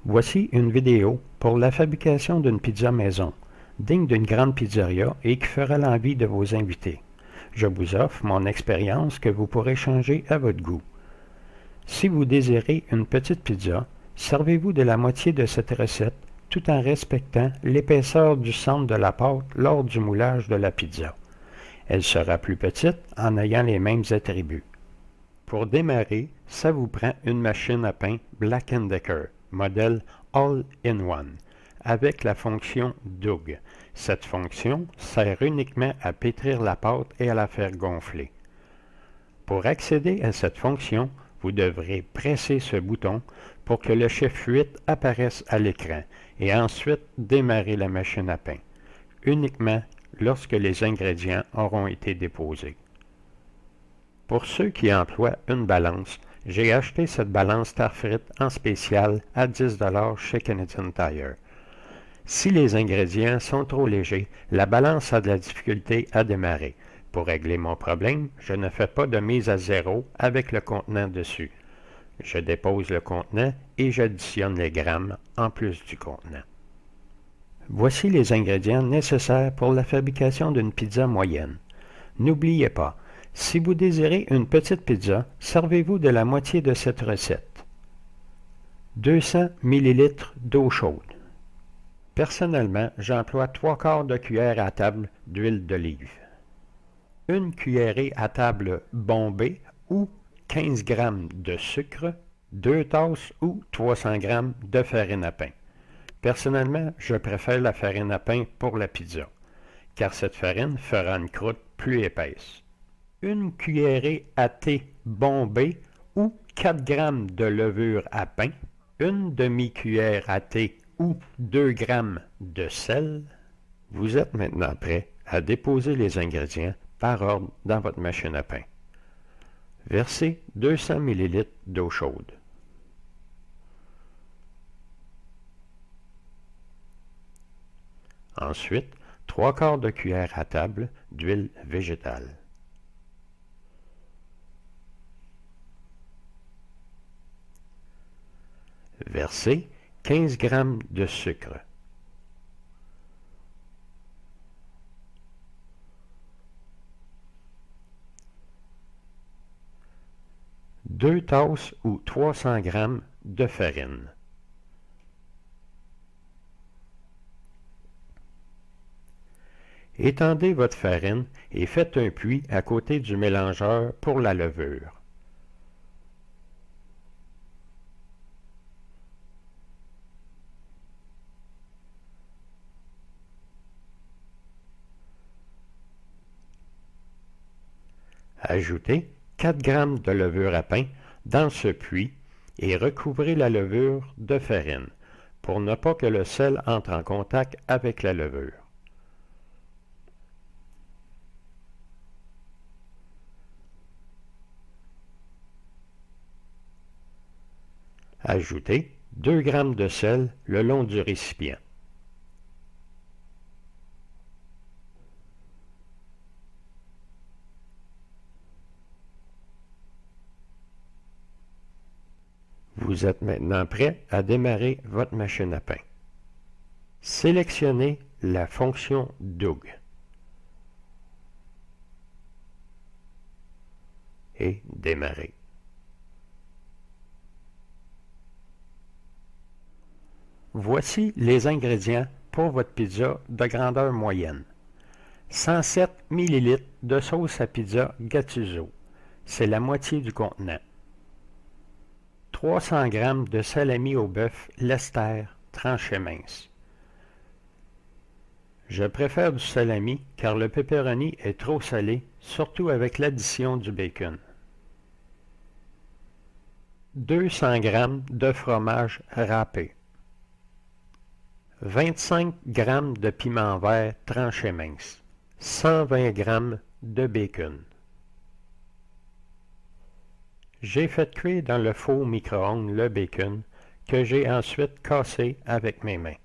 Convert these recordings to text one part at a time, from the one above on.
Voici une vidéo pour la fabrication d'une pizza maison, digne d'une grande pizzeria et qui fera l'envie de vos invités. Je vous offre mon expérience que vous pourrez changer à votre goût. Si vous désirez une petite pizza, servez-vous de la moitié de cette recette tout en respectant l'épaisseur du centre de la pâte lors du moulage de la pizza. Elle sera plus petite en ayant les mêmes attributs. Pour démarrer, ça vous prend une machine à pain Black & Decker, modèle All-in-One, avec la fonction Doug. Cette fonction sert uniquement à pétrir la pâte et à la faire gonfler. Pour accéder à cette fonction, vous devrez presser ce bouton pour que le chiffre 8 apparaisse à l'écran et ensuite démarrer la machine à pain, uniquement lorsque les ingrédients auront été déposés. Pour ceux qui emploient une balance, j'ai acheté cette balance Starfrit en spécial à 10 $ chez Canadian Tire. Si les ingrédients sont trop légers, la balance a de la difficulté à démarrer. Pour régler mon problème, je ne fais pas de mise à zéro avec le contenant dessus. Je dépose le contenant et j'additionne les grammes en plus du contenant. Voici les ingrédients nécessaires pour la fabrication d'une pizza moyenne. N'oubliez pas, si vous désirez une petite pizza, servez-vous de la moitié de cette recette. 200 ml d'eau chaude. Personnellement, j'emploie 3/4 de cuillère à table d'huile d'olive. Une cuillerée à table bombée ou 15 g de sucre, 2 tasses ou 300 g de farine à pain. Personnellement, je préfère la farine à pain pour la pizza, car cette farine fera une croûte plus épaisse. Une cuillerée à thé bombée ou 4 g de levure à pain, une demi-cuillère à thé ou 2 g de sel. Vous êtes maintenant prêt à déposer les ingrédients par ordre dans votre machine à pain. Versez 200 ml d'eau chaude. Ensuite, 3/4 de cuillère à table d'huile végétale. Versez 15 g de sucre. Deux tasses ou 300 g de farine. Étendez votre farine et faites un puits à côté du mélangeur pour la levure. Ajoutez 4 g de levure à pain dans ce puits et recouvrez la levure de farine pour ne pas que le sel entre en contact avec la levure. Ajoutez 2 g de sel le long du récipient. Vous êtes maintenant prêt à démarrer votre machine à pain. Sélectionnez la fonction Doug et démarrez. Voici les ingrédients pour votre pizza de grandeur moyenne. 107 ml de sauce à pizza Gattuso, c'est la moitié du contenant. 300 g de salami au bœuf Lester tranché mince. Je préfère du salami car le pepperoni est trop salé, surtout avec l'addition du bacon. 200 g de fromage râpé. 25 g de piment vert tranché mince. 120 g de bacon. J'ai fait cuire dans le four micro-ondes le bacon que j'ai ensuite cassé avec mes mains.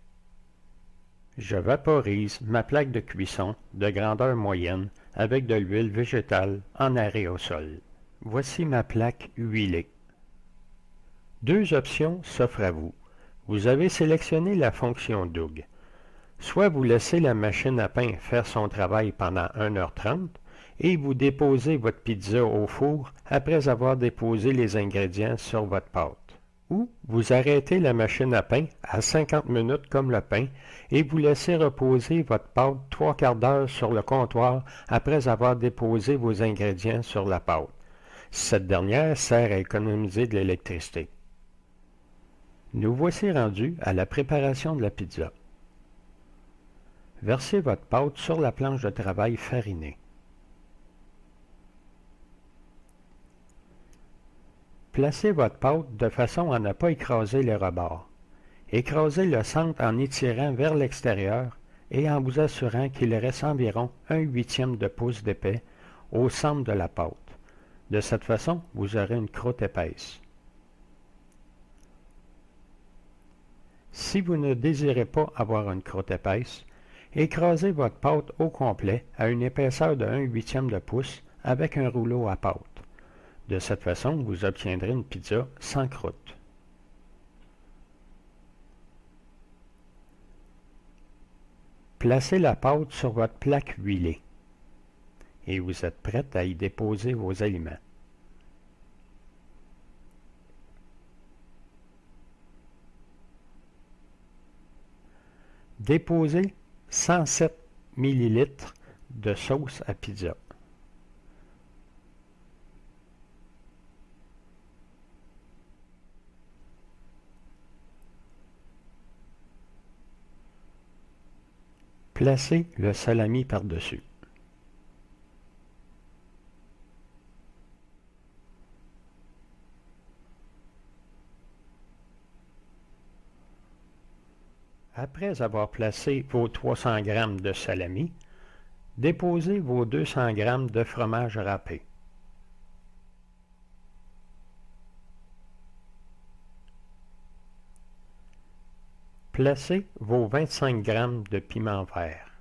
Je vaporise ma plaque de cuisson de grandeur moyenne avec de l'huile végétale en aérosol. Voici ma plaque huilée. Deux options s'offrent à vous. Vous avez sélectionné la fonction Doug. Soit vous laissez la machine à pain faire son travail pendant 1h30 et vous déposez votre pizza au four après avoir déposé les ingrédients sur votre pâte. Ou vous arrêtez la machine à pain à 50 minutes comme le pain et vous laissez reposer votre pâte 3/4 d'heure sur le comptoir après avoir déposé vos ingrédients sur la pâte. Cette dernière sert à économiser de l'électricité. Nous voici rendus à la préparation de la pizza. Versez votre pâte sur la planche de travail farinée. Placez votre pâte de façon à ne pas écraser les rebords. Écrasez le centre en étirant vers l'extérieur et en vous assurant qu'il reste environ 1/8 de pouce d'épais au centre de la pâte. De cette façon, vous aurez une croûte épaisse. Si vous ne désirez pas avoir une croûte épaisse, écrasez votre pâte au complet à une épaisseur de 1/8 de pouce avec un rouleau à pâte. De cette façon, vous obtiendrez une pizza sans croûte. Placez la pâte sur votre plaque huilée et vous êtes prête à y déposer vos aliments. Déposez 107 ml de sauce à pizza. Placez le salami par-dessus. Après avoir placé vos 300 g de salami, déposez vos 200 g de fromage râpé. Placez vos 25 g de piment vert.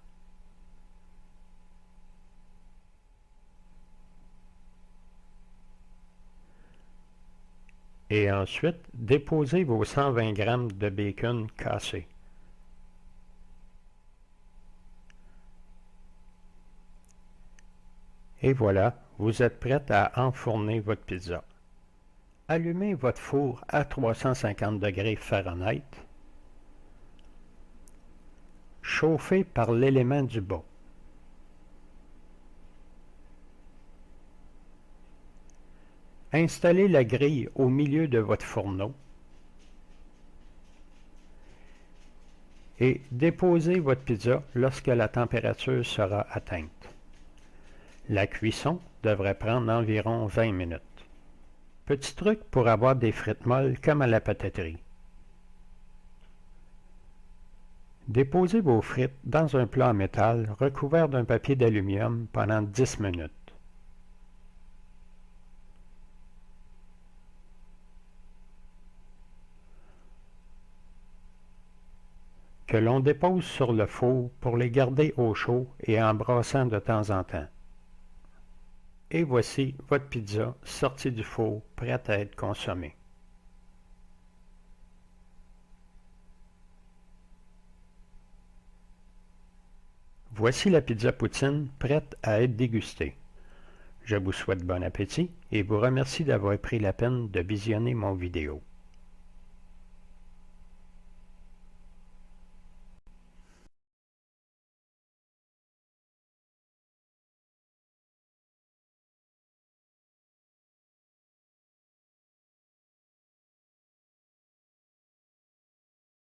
Et ensuite, déposez vos 120 g de bacon cassé. Et voilà, vous êtes prête à enfourner votre pizza. Allumez votre four à 350 degrés Fahrenheit. Chauffez par l'élément du bas. Installez la grille au milieu de votre fourneau et déposez votre pizza lorsque la température sera atteinte. La cuisson devrait prendre environ 20 minutes. Petit truc pour avoir des frites molles comme à la papeterie. Déposez vos frites dans un plat en métal recouvert d'un papier d'aluminium pendant 10 minutes. Que l'on dépose sur le four pour les garder au chaud et en brassant de temps en temps. Et voici votre pizza sortie du four, prête à être consommée. Voici la pizza poutine prête à être dégustée. Je vous souhaite bon appétit et vous remercie d'avoir pris la peine de visionner mon vidéo.